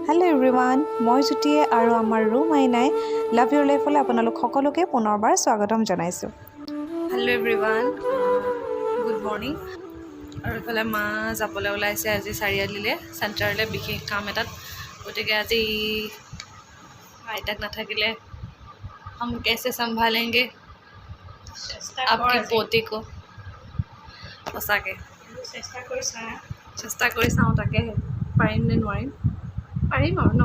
Hello' everyone, মই জ্যোতিয়ে আৰু আমাৰ ৰুম আইনাই লাভ ইউৰ লাইফলৈ আপোনালোক সকলোকে পুনৰবাৰ স্বাগতম জনাইছোঁ। Hello' everyone, good morning. আৰু এইফালে মা যাবলৈ ওলাইছে আজি চাৰিআলিলৈ, চেণ্টাৰলৈ বিশেষ কাম এটাত। গতিকে আজি আইতাক নাথাকিলে हम कैसे संभालेंगे आपकी पोती को। সঁচাকৈ চেষ্টা কৰি চাওঁ, তাকে পাৰিম নে নোৱাৰিম। পাৰিম আৰু ন।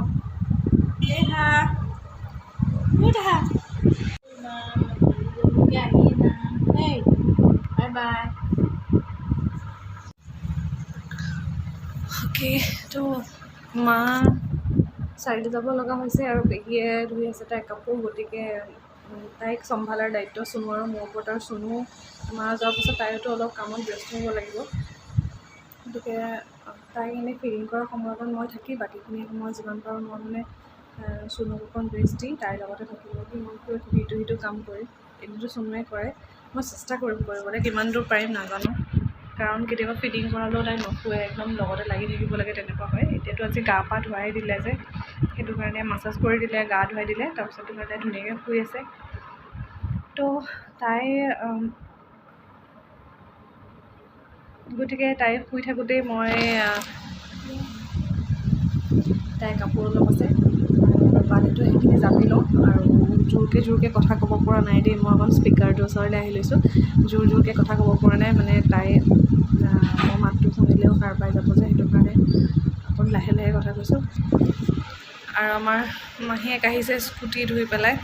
অ'কে, তো মা চাৰিআলি যাব লগা হৈছে আৰু পেহীয়ে ধুই আছে তাইৰ কাপোৰ। গতিকে তাইক চম্ভালাৰ দায়িত্ব চুনু আৰু মোৰ ওপৰত। আৰু চুনু মা যোৱাৰ পাছত তাইতো অলপ কামত ব্যস্ত হ'ব লাগিব। গতিকে তাইক এনেই ফিডিং কৰাৰ সময়ত মই থাকি বাকীখিনি সময় যিমান পাৰোঁ মই মানে চুনুক অকণ ৰেষ্ট দি তাইৰ লগতে থাকিব। মই ইটো সিটো কাম কৰিম, এনেতো চুনুৱে কৰে। মই চেষ্টা কৰিম কৰিবলৈ, কিমান দূৰ পাৰিম নাজানো। কাৰণ কেতিয়াবা ফিডিং কৰালেও তাই নুশুৱে, একদম লগতে লাগি থাকিব লাগে, তেনেকুৱা হয়। এতিয়াতো আজি গা পা ধুৱাই দিলে যে, সেইটো কাৰণে মাছাজ কৰি দিলে, গা ধুৱাই দিলে, তাৰপিছতো তাই ধুনীয়াকৈ শুই আছে। তো তাই গতিকে তাই শুই থাকোঁতেই মই তাইৰ কাপোৰ অলপ আছে পানীটো সেইখিনি জাপি লওঁ। আৰু জোৰকৈ কথা ক'ব পৰা নাই দেই, মই অকণ স্পীকাৰটোৰ ওচৰলৈ আহি লৈছোঁ। জোৰকৈ কথা ক'ব পৰা নাই, মানে তাই মোৰ মাতটো শুনিলেও সাৰ পাই যাব যে, সেইটো কাৰণে অকণ লাহে লাহে কথা কৈছোঁ। আৰু আমাৰ মাহীয়েক আহিছে স্কুটি ধুই পেলাই।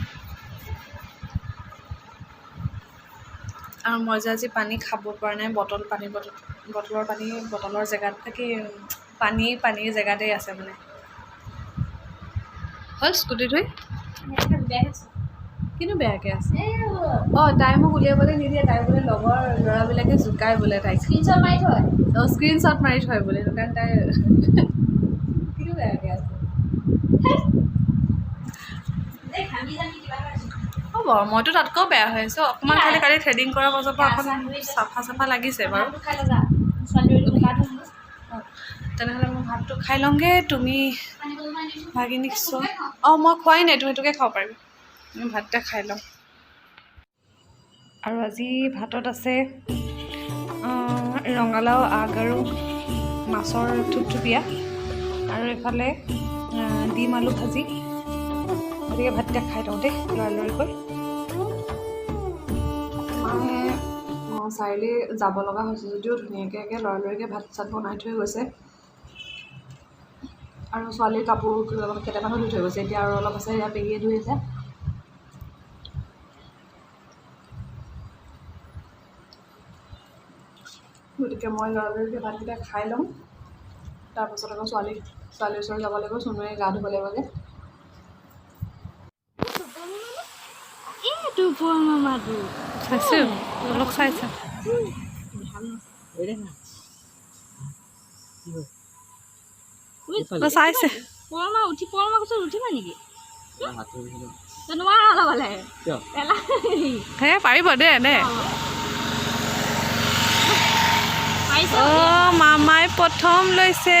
আৰু মই যে আজি পানী খাব পৰা নাই, বটলৰ জেগাত থাকি পানীৰ জেগাতেই আছে মানে। হ'ল স্কুটি ধুই কিন্তু বেয়াকৈ আছে। অঁ, তাই মোক উলিয়াবলৈ নিদিয়ে, তাই বোলে লগৰ ল'ৰাবিলাকে জোকাই বোলে তাইক। স্ক্ৰীনশ্বট মাৰি থয় বোলে, সেইটো কাৰণে তাই কিন্তু বেয়াকৈ আছে। হ'ব, মইতো তাতকৈও বেয়া হৈ আছোঁ অকণমান। খালি কালি থ্ৰেডিং কৰাৰ পাছৰ পৰা অকণ চাফা লাগিছে বাৰু। তেনেহ'লে মই ভাতটো খাই লওঁগৈ, তুমি ভাগিনীক চোৱা। অঁ, মই খোৱাই নাই, তুমি সেইটোকে খাব পাৰিবা। মই ভাতটা খাই লওঁ। আৰু আজি ভাতত আছে ৰঙালাও আগ আৰু মাছৰ থুপথুপীয়া, আৰু এইফালে ডিম আলু ভাজি। গতিকে ভাতকেইটা খাই লওঁ দেই লৰালৰিকৈ। মায়ে চাৰিআলি যাব লগা হৈছে যদিও ধুনীয়াকৈ লৰালৰিকৈ ভাত চাত বনাই থৈ গৈছে। আৰু ছোৱালীৰ কাপোৰ কেইটামানো ধুই থৈ গৈছে। এতিয়া আৰু অলপ আছে, ইয়াৰ পেহীয়ে ধুই আছে। গতিকে মই লৰালৰিকৈ ভাতকেইটা খাই লওঁ। তাৰপাছত আকৌ ছোৱালীৰ ওচৰত যাব লাগিব, চুনুৱে গা ধুব লাগিব যে। চাইছোঁ, অলপ চাইছা। চাইছে হে পাৰিব দে এনে। অঁ, মামাই প্ৰথম লৈছে।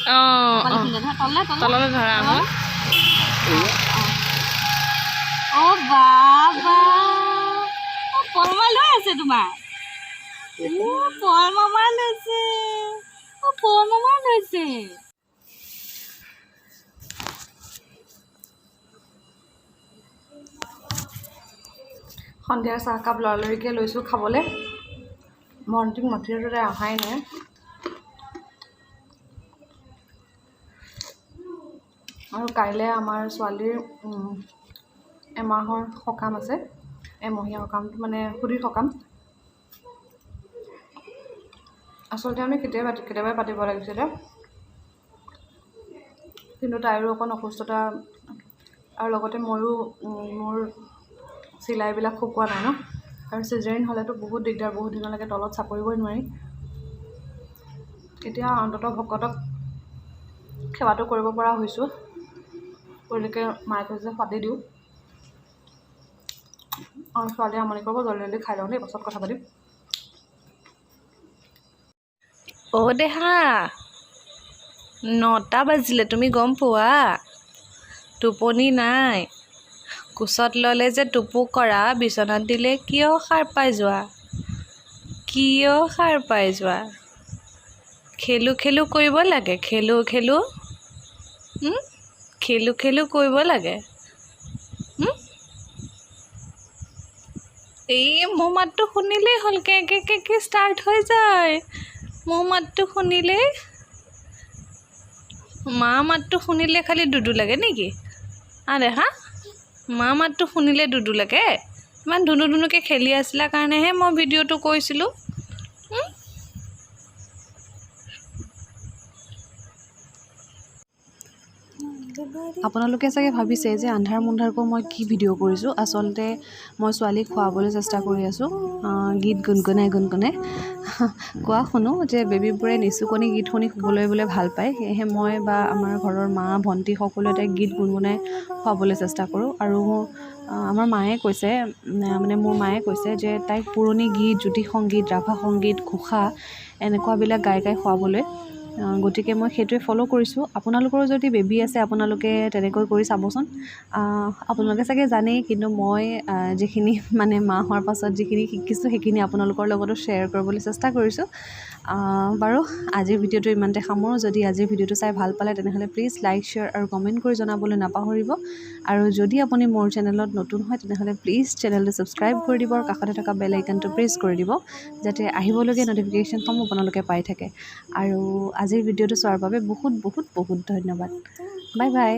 অঁ, তললৈ ধৰা আকৌ। অঁ, বাবা পৰমা লৈ আছে তোমাৰ। পৰমা লৈছে। সন্ধিয়াৰ চাহকাপ লৰালৰিকৈ লৈছোঁ খাবলৈ। মৰ্ণিং মাতিটো তাই অহাই নাই। আৰু কাইলৈ আমাৰ ছোৱালীৰ এমাহৰ সকাম আছে, এমহীয়া সকামটো মানে সুধিৰ সকাম। আচলতে আমি কেতিয়াবাই পাতিব লাগিছিলে, কিন্তু তাইৰো অকণ অসুস্থতা, আৰু লগতে ময়ো মোৰ চিলাইবিলাক শুকোৱা নাই ন। আৰু চিজাৰিন হ'লেতো বহুত দিগদাৰ, বহুত দিনলৈকে তলত চাপৰিবই নোৱাৰি। এতিয়া অন্ততঃ ভকতক সেৱাটো কৰিব পৰা হৈছোঁ। গতিকে মায়ে কৈছে পাতি দিওঁ। আৰু ছোৱালীয়ে আমনি কৰিব, জল্দি খাই লওঁ দেই, পাছত কথা পাতিম। অ' দেহা 9টা বাজিলে, তুমি গম পোৱা? টোপনি নাই। কোচত ল'লে যে টোপু কৰা, বিচনাত দিলে কিয় সাৰ পাই যোৱা? কিয় সাৰ পাই যোৱা? খেলো খেলো কৰিব লাগে, খেলো খেলো খেলো খেলো কৰিব লাগে। এই মোৰ মাতটো শুনিলেই হ'ল, কে ষ্টাৰ্ট হৈ যায়। মোৰ মাতটো শুনিলেই, মা মাতটো শুনিলে খালি দুদু লাগে নেকি? দেহা মা মাতটো শুনিলে দুদু লাগে? ইমান ধুনু ধুনুকৈ খেলি আছিলা কাৰণেহে মই ভিডিঅ'টো কৈছিলোঁ। আপোনালোকে চাগে ভাবিছে যে আন্ধাৰ মুন্ধাৰকৈ মই কি ভিডিঅ' কৰিছোঁ। আচলতে মই ছোৱালীক খুৱাবলৈ চেষ্টা কৰি আছোঁ, গীত গুণগুণাই কোৱা শুনো যে বেবীবোৰে নিচুকনি গীত শুনি শুবলৈ বোলে ভাল পায়। সেয়েহে মই বা আমাৰ ঘৰৰ মা ভণ্টি সকলোৱে তাইক গীত গুণগুণাই খুৱাবলৈ চেষ্টা কৰোঁ। আৰু আমাৰ মায়ে কৈছে, মানে মোৰ মায়ে কৈছে যে তাইক পুৰণি গীত, জ্যোতি সংগীত, ৰাভা সংগীত, ঘোষা এনেকুৱাবিলাক গাই খুৱাবলৈ। গতিকে মই সেইটোৱে ফ'ল' কৰিছোঁ। আপোনালোকৰো যদি বেবী আছে আপোনালোকে তেনেকৈ কৰি চাবচোন। আপোনালোকে চাগে জানেই, কিন্তু মই যিখিনি মানে মা হোৱাৰ পাছত যিখিনি শিকিছোঁ সেইখিনি আপোনালোকৰ লগতো শ্বেয়াৰ কৰিবলৈ চেষ্টা কৰিছোঁ। বাৰু আজিৰ ভিডিঅ'টো ইমানতে সামৰোঁ। যদি আজিৰ ভিডিঅ'টো চাই ভাল পালে তেনেহ'লে প্লিজ লাইক, শ্বেয়াৰ আৰু কমেণ্ট কৰি জনাবলৈ নাপাহৰিব। আৰু যদি আপুনি মোৰ চেনেলত নতুন হয় তেনেহ'লে প্লিজ চেনেলটো ছাবস্ক্ৰাইব কৰি দিব আৰু কাষতে থকা বেল আইকনটো প্ৰেছ কৰি দিব, যাতে আহিবলগীয়া ন'টিফিকেশ্যনসমূহ আপোনালোকে পাই থাকে। আৰু আজিৰ ভিডিঅ'টো চোৱাৰ বাবে বহুত বহুত বহুত ধন্যবাদ। Bye bye.